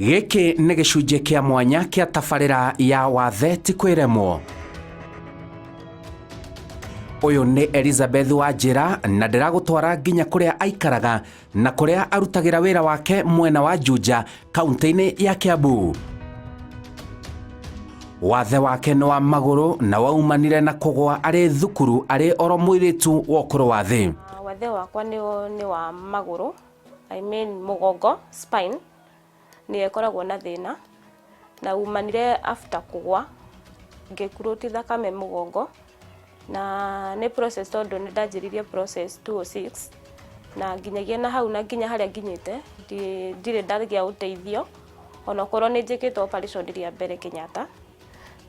Gĩkĩ nĩ gĩcunjĩ kĩa mwanya kĩa tabarĩra ya wathe ti kwĩremwo. Ũyũ nĩ Elizabeth Wanjira na ndĩragũtwara nginya kũrĩa aikaraga na kũrĩa arutagĩra wĩra wake mwena wa Juja, kaunti-inĩ ya Kiambu. Wathe wake nĩ wa magũrũ na waumanire na kũgwa arĩ thukuru arĩ oro mũirĩtu wa ũkũrũ wa thĩ. Wathe wakwa nĩ wa magũrũ, I mean mũgongo, spine, nĩ ekoragwo na thĩna na umanire after kũgwa ngĩkurũti thakame mũgongo, na nĩ process tondũ nĩ ndanjĩrĩirie process 206 na nginyagia na hau na nginya harĩa nginyĩte ndirĩ ndagĩa ũteithio ona korwo nĩ njĩkĩtwo operation rĩa mbere Kenyatta,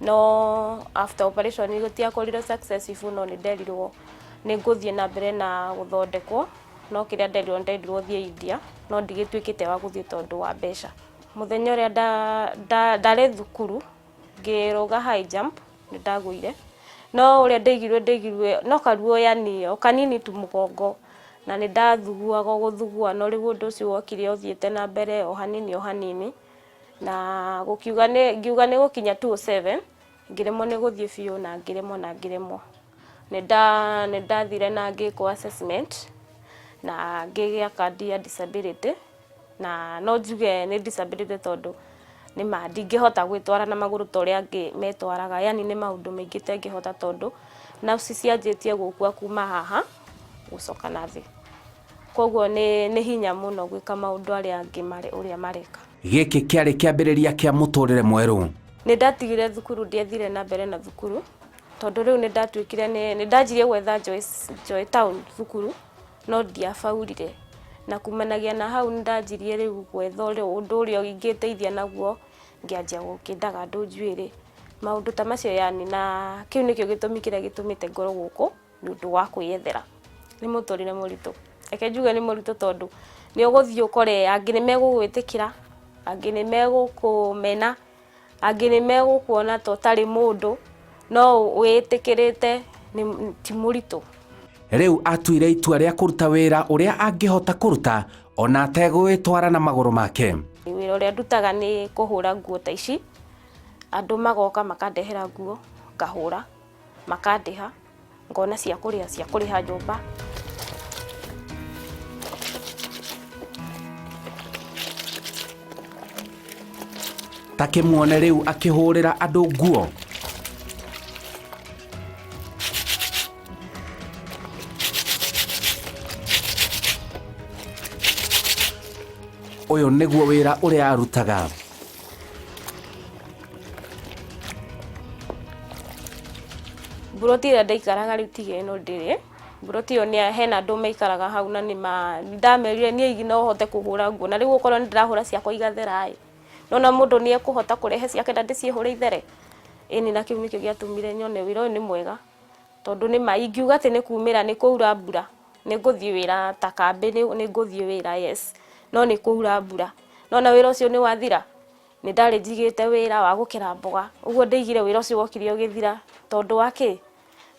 no after operation gũtiakorire successful, no nĩ nderirwo nĩ ngũthiĩ na mbere na gũthondekwo, no kĩrĩa nderirwo thiĩ India, no ndigĩtuĩkĩte wa gũthiĩ tondũ wa mbeca. Mũthenya ũrĩa ndarĩ thukuru ngĩrũga high jump nĩ ndagũire, no ũrĩa ndeigirwe no karuo yani o kanini tu mũgongo na nĩ ndathuguaga gũthugua, no rĩu ũndũ ũcio wokire ũthiĩte na mbere o hanini na ngiuga nĩ gũkinya 207 ngĩremwo nĩ gũthiĩ biũ na ngĩremwo nĩ ndathire na ngĩkwo assessment na ngĩgĩa kandi ya disability, na no njuge nĩ disability tondũ nĩma ndingĩhota gwĩtwara na magũrũ ta ũrĩa angĩ metwaraga, yani nĩ maũndũ maingĩ tengĩhota tondũ nafsi cianjĩtie gũkua kuma haha gũcoka na thĩ, koguo nĩ hinya mũno gwĩka maũndũ arĩa angĩ ũrĩa mareka. Gĩkĩ kĩarĩ kĩambĩrĩria kĩa mũtũrĩre mwerũ. Nĩ ndatigire thukuru, ndiathire na mbere na thukuru tondũ rĩu nĩ ndatuĩkire nĩ ndanjirie gwetha Joy Town thukuru, no ndiabaurire, na kumanagia na hau nĩ ndanjirie rĩu gwetha ũndũ ũrĩa ingĩteithia naguo, ngĩanjia gũkĩndaga andũ njuĩrĩ, maũndũ ta macio yani, na kĩu nĩkĩo gĩtũmi kĩrĩa gĩtũmĩte ngoro gũkũ nĩ ũndũ wa kwĩyethera. Nĩ mũtũrĩre mũritũ, reke njuge nĩ mũritũ tondũ nĩ ũgũthiĩ ũkore angĩ nĩ megũgwĩtĩkĩra, angĩ nĩ megũkũmena, angĩ nĩ megũkuona ta ũtarĩ mũndũ, no wĩtĩkĩrĩte ti mũritũ. Rĩu atuire itua rĩa kũruta wĩra ũrĩa angĩhota kũruta ona ategwĩtwara na magũrũ make. Wĩra ũrĩa ndutaga nĩ kũhũra nguo ta ici, andũ magoka makandehera nguo ngahũra, makandĩha, ngona cia kũrĩha nyũmba. Takĩmuone rĩu akĩhũrĩra andũ nguo. Ũyũ nĩguo wĩra ũrĩa arutaga. Buroti ĩrĩa ndaikaraga rĩu tiga ĩno ndĩrĩ, buroti ĩyo hena andũ maikaraga hau na ndamerire niĩ no hote kũhũra nguo, na rĩu ũkorwo nĩ ndĩrahũra ciakwa igathera-ĩ, nona mũndũ nĩ ekũhota kũrehe ciake na ndĩciĩhũre ithere. Ĩni na kĩu nĩkĩo gĩatũmire nyone wĩra ũyũ nĩ mwega tondũ nĩma ingiuga atĩ nĩ kumĩra nĩ kwaura mbura nĩ ngũthiĩ wĩra ta kambĩ, nĩ ngũthiĩ wĩra yes, no nĩ kwaura mbura, no na wĩra ũcio nĩ wathira nĩ ndarĩ njigĩte wĩra wa gũkera mboga, ũguo ndaigire wĩra ũcio wokire ũgĩthira tondũ wa kĩ?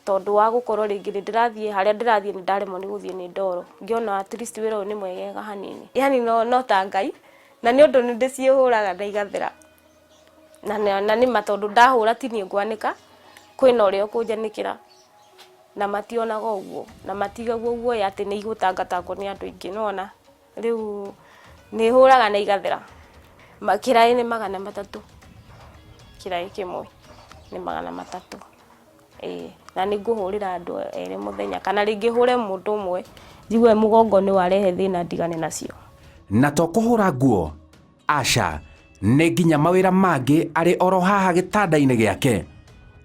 Tondũ wa gũkorwo rĩngĩ nĩ ndĩrathiĩ harĩa ndĩrathiĩ nĩ ndaremwo nĩ gũthiĩ nĩ ndoro, ngĩona at least wĩra ũyũ nĩ mwegega hanini, yani no ta Ngai, na nĩ ũndũ nĩ ndĩciĩhũraga na igathera, na nĩma tondũ ndahũra ti niĩ ngwanĩka, kwĩna ũrĩa ũkũnjanĩkĩra na mationaga ũguo na matigaga ũguo atĩ nĩ igũtangatangwo nĩ andũ aingĩ, nona rĩu nĩ hũraga na igathera. Kĩraĩ nĩ 300, kĩraĩ kĩmwe nĩ 300, na nĩ ngũhũrĩra andũ erĩ mũthenya kana rĩngĩ hũre mũndũ ũmwe njigue mũgongo nĩ warehe thĩna ndigane nacio. Na to kũhũra nguo, aca, nĩ nginya mawĩra mangĩ arĩ oro haha gĩtanda-inĩ gĩake,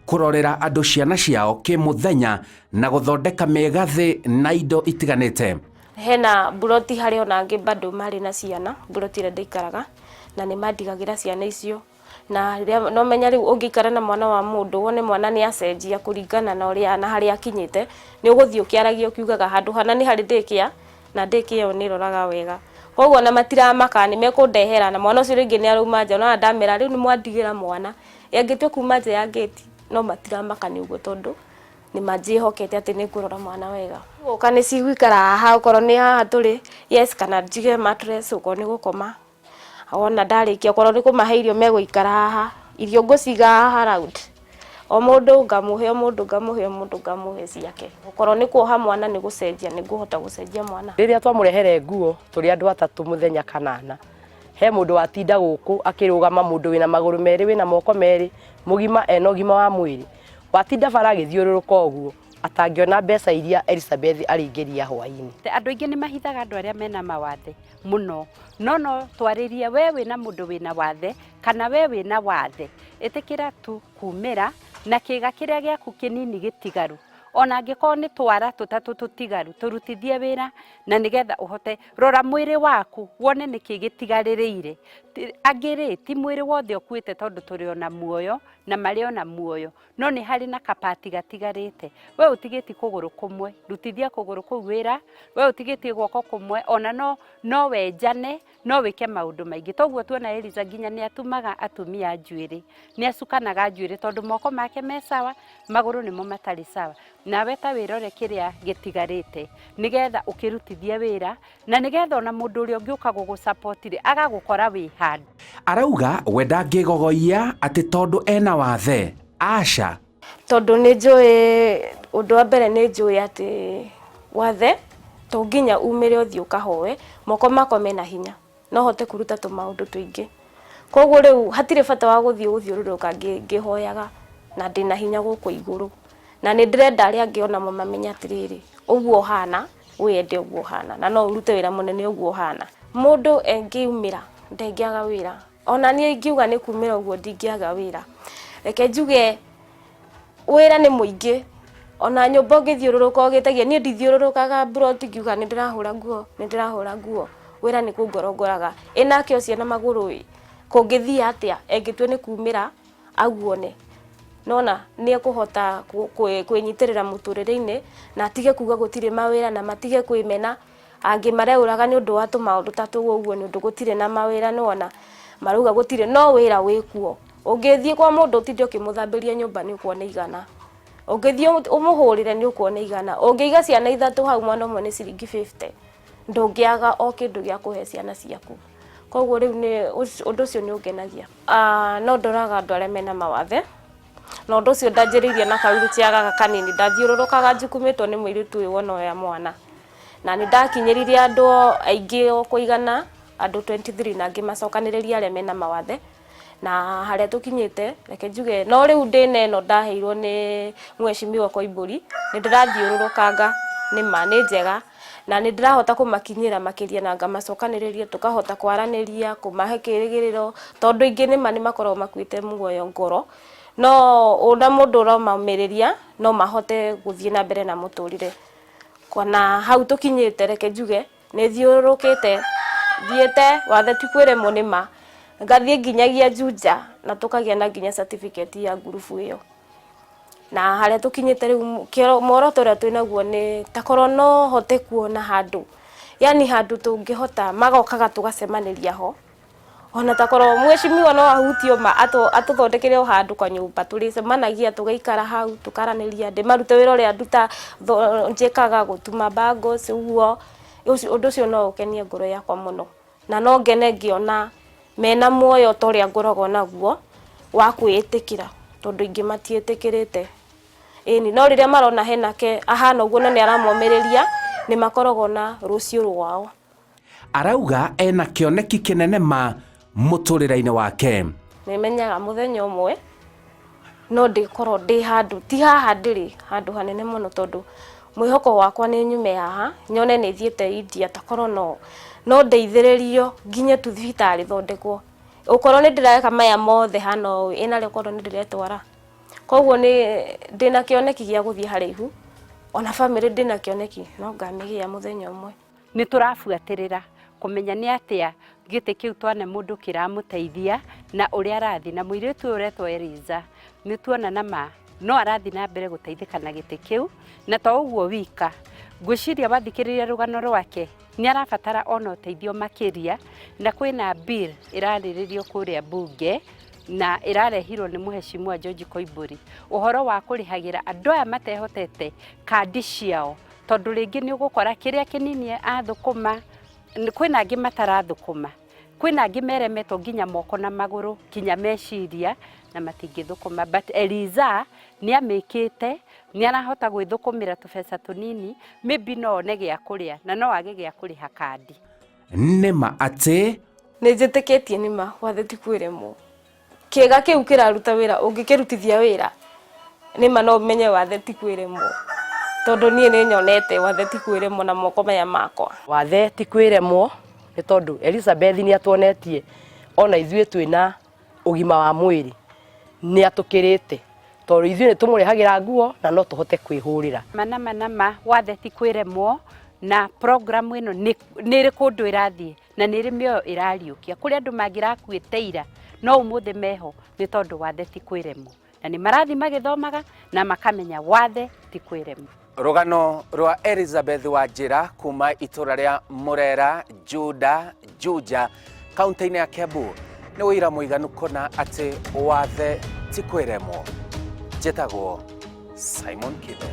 kũrorera andũ ciana ciao kĩmũthenya na gũthondeka mĩgathĩ na indo itiganĩte. Hena buroti harĩ ona angĩ bado marĩ na ciana, buroti ĩrĩa ndaikaraga na nĩ mandigagĩra ciana icio, na no menya rĩu ũngĩikara na mwana wa mũndũ wone mwana nĩ acenjia kũringana na ũrĩa na harĩa akinyĩte, nĩ ũgũthiĩ ũkĩaragia ũkiugaga handũ hana nĩ harĩ daycare na daycare ĩyo nĩ roraga wega, koguo na matiramaka nĩ mekũndehera na mwana ũcio rĩngĩ nĩ arauma nja, no ndamera rĩu nĩ mwandigĩra mwana angĩtua kuma nja ya gate, no matiramaka nĩ ũguo tondũ nĩ manjĩhokete atĩ nĩ ngũrora mwana wega. Ũka nĩ cigũikara haha, okorwo nĩ haha tũrĩ yes, kana njige mattress, okorwo nĩ gũkoma ona ndarikia korwo ni kumahe irio megũikara haha irio ngũciga haha round o mũndũ ngamuhe ciake okorwo ni kuoha mwana ni gucenjia ni nguhota gucenjia mwana riria twamurehere nguo turi andu atatu muthenya kanana he mundu watinda guku akirugama mundu wina maguru meri wina moko meri mugima ena ugima wa mwiri watinda bara agithiururuka uguo atangiona mbeca iria Elizabeth aringiria hwaini andu aingi ni mahithaga andu aria mena mawathe muno no twaririe we wina mundu wina wathe kana we wina wathe itikira tu kumira na kiga kiria giaku kinini gitigaru ona angĩkorwo nĩ twara tũtatũ tũtigaru tũrutithie wĩra na nĩgetha ũhote rora mwĩrĩ waku wone nĩkĩ gĩtigarĩrĩire angĩrĩ ti mwĩrĩ wothe ũkuĩte tondũ tũrĩ ona muoyo na marĩ ona muoyo no nĩ harĩ na kabati gatigarĩte we ũtigĩti kũgũrũ kũmwe rutithia kũgũrũ kũu wĩra we ũtigĩti guoko kũmwe ona no wenjane no wĩke maũndũ maingĩ toguo tuona Eliza nginya nĩ atumaga atumia njuĩrĩ nĩ acukanaga njuĩrĩ tondũ moko make me sawa magũrũ nĩmo matarĩ sawa nawe ta wĩrore kĩrĩa gĩtigarĩte nĩgetha ũkĩrutithie wĩra na nĩgetha ona mũndũ ũrĩa ũngĩũka gũgũsupport agagũkora wĩ handũ arauga we ndangĩgogoia atĩ tondũ ena wathe aca tondu ni njui undu wa mbere ni njui ati wathe to nginya umire uthii ukahoe moko mako mena hinya no hote kuruta tumaundu twingi koguo riu hatire bata wa guthii uthiururuka ngihoyaga na ndina hinya guku iguru na ni ndirenda aria angi ona mo mamenya atiriri uguo hana wende uguo hana na no urute wira munene uguo hana mundu engiumira ndengiaga wira ona nie ingiuga ni kumira uguo ndingiaga wira reke njuge wira ni muingi ona nyumba ngithiururuka ugitagia nie ndithiururukaga brot ngiuga ni ndirahura nguo wira ni kungorongoraga inake o ciana maguru kungithia atia engitwe ni kumira aguone nona ni ekuhota kwinyitirira muturire-ini na atige kuga gutire mawira na matige kwimena angi mareuraga ni undu wa tumaundu tatu uguo ni undu gutire na mawira nona maruga gutire no wira wikuo ungithie kwa mundu utinde ukimuthambiria nyumba ni ukuona igana ungithie umuhurire ni ukuona igana ungiiga ciana ithatu hau mwana umwe ni ciringi 50 ndungiaga o kindu gia kuhe ciana ciaku koguo riu ni undu ucio ni ungenagia no ndoraga andu aria mena mawathe no undu ucio ndanjiririe na kauru ciaga kanini ndathiururukaga njukumitwo ni muiritu uyu wona ya mwana na ni ndakinyiririe andu aingi o kuigana andu 23 na ngimacokaniriria aria mena mawathe na haria tukinyite reke njuge no riu ndineno ndaheirwo ni mweshimiwa Koimburi ni ndirathiururukanga nĩma nĩ njega na ni ndirahota kumakinyira makiria na ngamacokaniriria tukahota kwaraniria kumahe kirigiriro tondu ingi nĩma ni makorwo makuite muoyo ngoro no ona mundu uromamiriria no mahote guthie na mbere na muturire kwana hau tukinyite reke njuge ni thiururukite thiete wathe tikwiremwo nĩma ngathie nginyagia Juja na tukagia na nginya certificate ya ngurubu iyo na haria tukinyite riu muoroto uria twinaguo ni takorwo no hote kuona handu yani handu tungihota magokaga tugacemaniria ho ona takorwo mweshimiwa no ahutio ma atuthondekere handu kwa nyumba turicemanagia tugaikara hau tukaraniria ndimarute wira uria nduta njikaga gutuma bagos uguo undu ucio no ukenie ngoro yakwa muno na no ngene ngiona mena muoyo toria ngorogo naguo wa kwiitikira tondu ingi matietikirite ni no riria marona henake ahana uguo na ni aramomiriria ni makorogo na rucio rwao arauga ena kioneki kinene ma muturire-ini wake nimenyaga muthenya umwe no ndikorwo ndi handu ti haha ndiri handu hanene muno tondu mwihoko wakwa ni nyume haha nyone ni thiete India takorwo no ndeithiririo nginye tu thibitari thondekwo ukorwo ni ndireka maya mothe hano ina rekorwo ni ndiretwara koguo ni ndina kioneki gia guthie haraihu ona family ndina kioneki no ngamigia muthenya umwe ni turabuatirira kumenya ni atia gite kiu twane mundu kiramuteithia na uria arathi na muiritu uretwo Eliza ni tuona nama no arathi na mbere guteithika na gite kiu na to uguo wika ngwiciria wathikiriria rugano rwake ni arabatara ona uteithio makiria na kwina bill irariririo kuria bunge na irarehirwo ni muheshimiwa George Koimburi uhoro wa kurihagira andu aya matehotete kandi ciao tondu ringi ni ugukora kiria kinini athukuma kwina angi matarathukuma kwĩna angĩ meremetwo nginya moko na magũrũ kinya meciria na matingĩthũkũma, but Eliza nĩ amĩkĩte, nĩ arahota gwĩthũkũmĩra tũbeca tũnini, maybe no one gĩa kũrĩa na no age gĩa kũrĩha kandi. nĩma atĩ nĩ njĩtĩkĩtie nĩma wathe ti kwĩremwo. Kĩga kĩu kĩraruta wĩra, ũngĩkĩrutithia wĩra nĩma no ũmenye wathe ti kwĩremwo, tondũ niĩ nĩ nyonete wathe ti kwĩremwo na moko maya makwa. Wathe ti kwĩremwo nĩ tondũ Elizabeth nĩ atuonetie ona ithuĩ twĩna ũgima wa mwĩrĩ nĩ atũkĩrĩte, tondũ ithuĩ nĩ tũmũrĩhagĩra nguo na no tũhote kwĩhũrĩra. Nama wathe ti kwĩremwo, na program ĩno nĩ ĩrĩ kũndũ ĩrathiĩ na nĩ ĩrĩ mĩoyo ĩrariũkia. Kũrĩ andũ mangĩrakuĩte ira no ũmũthĩ meho nĩ tondũ wathe ti kwĩremwo, na nĩ marathiĩ magĩthomaga na makamenya wathe ti kwĩremwo. rũgano rwa Elizabeth Wanjira kuma itũra rĩa Mũrera, Juja, kaunti-inĩ ya Kiambu nĩ ũira mũiganu kuona atĩ wathe ti kwĩremwo. Njĩtagwo Simon Kibe.